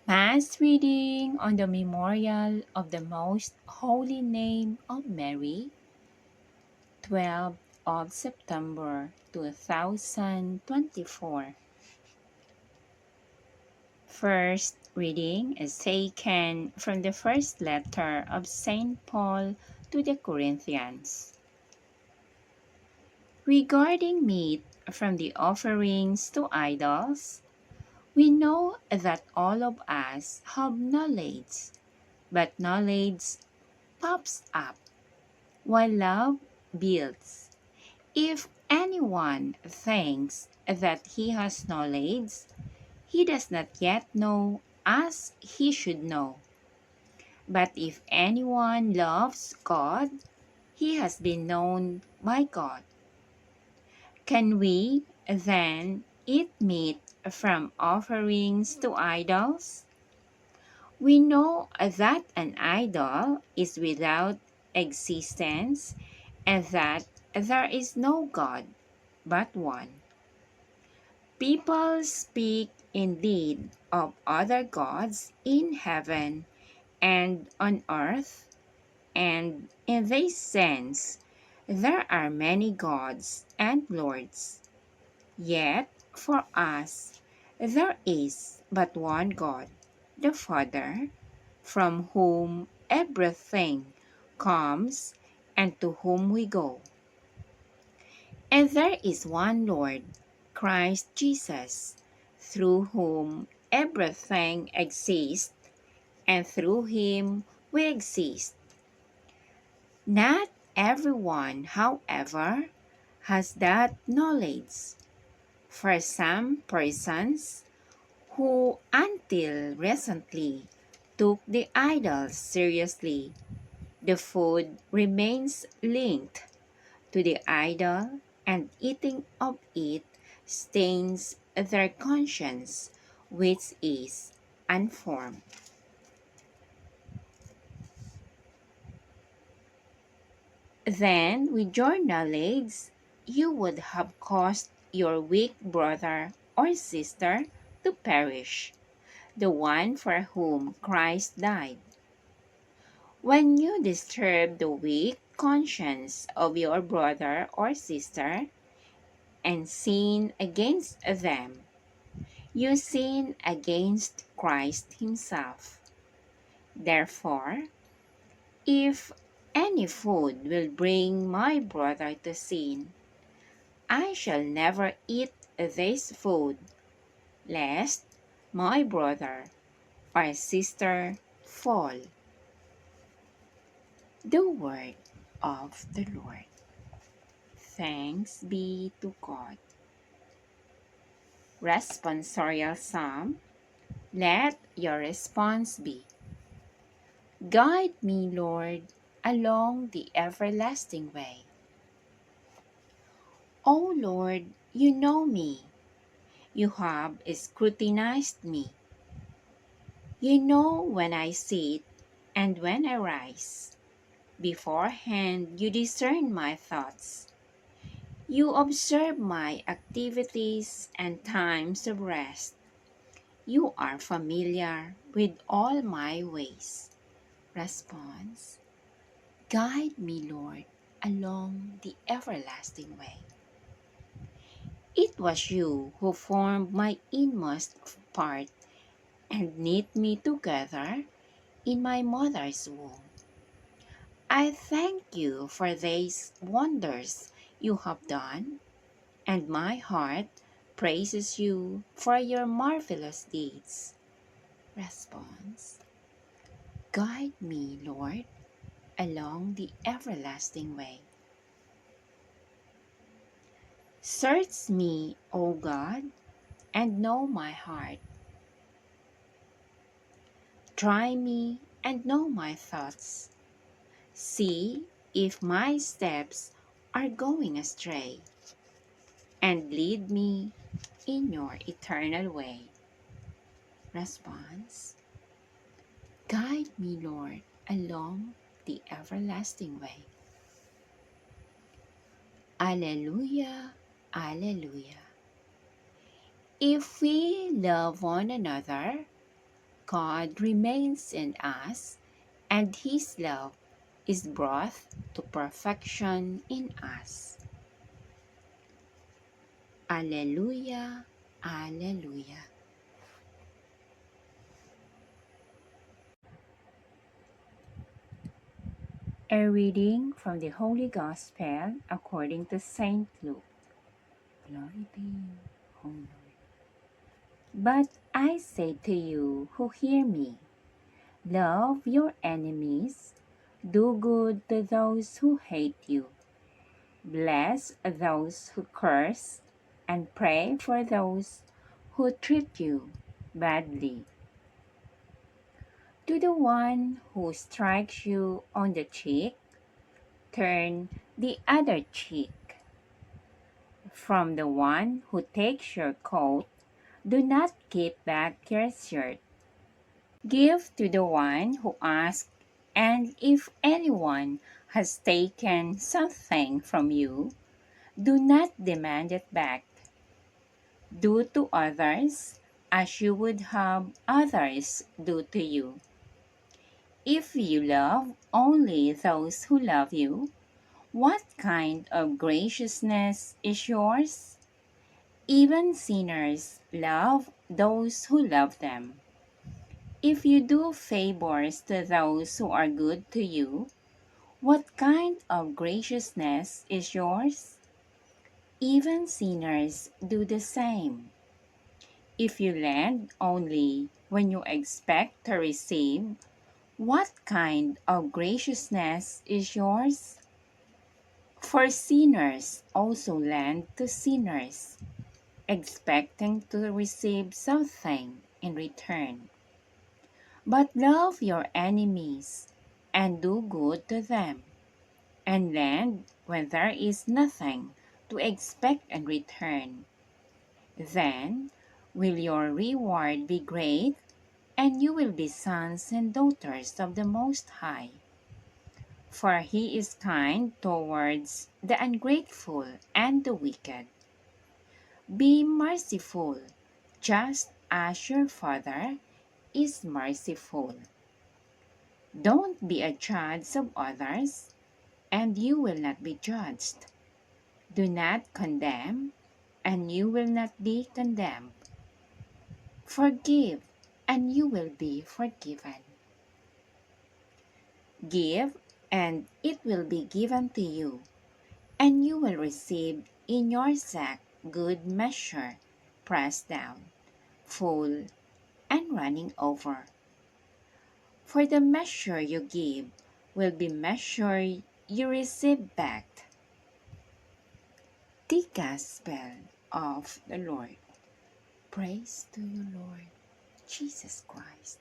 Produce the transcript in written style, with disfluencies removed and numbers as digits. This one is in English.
Mass reading on the memorial of the Most Holy Name of Mary, 12th of September 2024. First reading is taken from the first letter of St. Paul to the Corinthians. Regarding meat from the offerings to idols, we know that all of us have knowledge, but knowledge puffs up, while love builds. If anyone thinks that he has knowledge, he does not yet know as he should know. But if anyone loves God, he has been known by God. Can we then eat meat from offerings to idols? We know that an idol is without existence and that there is no God but one. People speak indeed of other gods in heaven and on earth, and in this sense, there are many gods and lords. Yet, for us, there is but one God, the Father, from whom everything comes and to whom we go. And there is one Lord, Christ Jesus, through whom everything exists, and through him we exist. Not everyone, however, has that knowledge. For some persons who until recently took the idols seriously, the food remains linked to the idol, and eating of it stains their conscience, which is unformed. Then, with your knowledge, you would have caused your weak brother or sister to perish, the one for whom Christ died. When you disturb the weak conscience of your brother or sister and sin against them, you sin against Christ Himself. Therefore, if any food will bring my brother to sin, I shall never eat this food, lest my brother or sister fall. The word of the Lord. Thanks be to God. Responsorial Psalm. Let your response be, guide me, Lord, along the everlasting way. O Lord, you know me. You have scrutinized me. You know when I sit and when I rise. Beforehand, you discern my thoughts. You observe my activities and times of rest. You are familiar with all my ways. Response. Guide me, Lord, along the everlasting way. It was you who formed my inmost part and knit me together in my mother's womb. I thank you for these wonders you have done, and my heart praises you for your marvelous deeds. Response. Guide me, Lord, along the everlasting way. Search me, O God, and know my heart. Try me and know my thoughts. See if my steps are going astray, and lead me in your eternal way. Response. Guide me, Lord, along the everlasting way. Alleluia, Alleluia. If we love one another, God remains in us, and His love is brought to perfection in us. Alleluia, Alleluia. A reading from the Holy Gospel according to Saint Luke. Glory be, O Lord. But I say to you who hear me, love your enemies, do good to those who hate you, bless those who curse, and pray for those who treat you badly. To the one who strikes you on the cheek, turn the other cheek. From the one who takes your coat, do not keep back your shirt. Give to the one who asks, and if anyone has taken something from you, do not demand it back. Do to others as you would have others do to you. If you love only those who love you, what kind of graciousness is yours? Even sinners love those who love them. If you do favors to those who are good to you, what kind of graciousness is yours? Even sinners do the same. If you lend only when you expect to receive, what kind of graciousness is yours? For sinners also lend to sinners, expecting to receive something in return. But love your enemies, and do good to them, and lend when there is nothing to expect in return. Then will your reward be great, and you will be sons and daughters of the Most High. For He is kind towards the ungrateful and the wicked. Be merciful, just as your Father is merciful. Don't be a judge of others, and you will not be judged. Do not condemn, and you will not be condemned. Forgive, and you will be forgiven. Give, and it will be given to you, and you will receive in your sack good measure, pressed down, full, and running over. For the measure you give will be measured you receive back. The Gospel of the Lord. Praise to you, Lord Jesus Christ.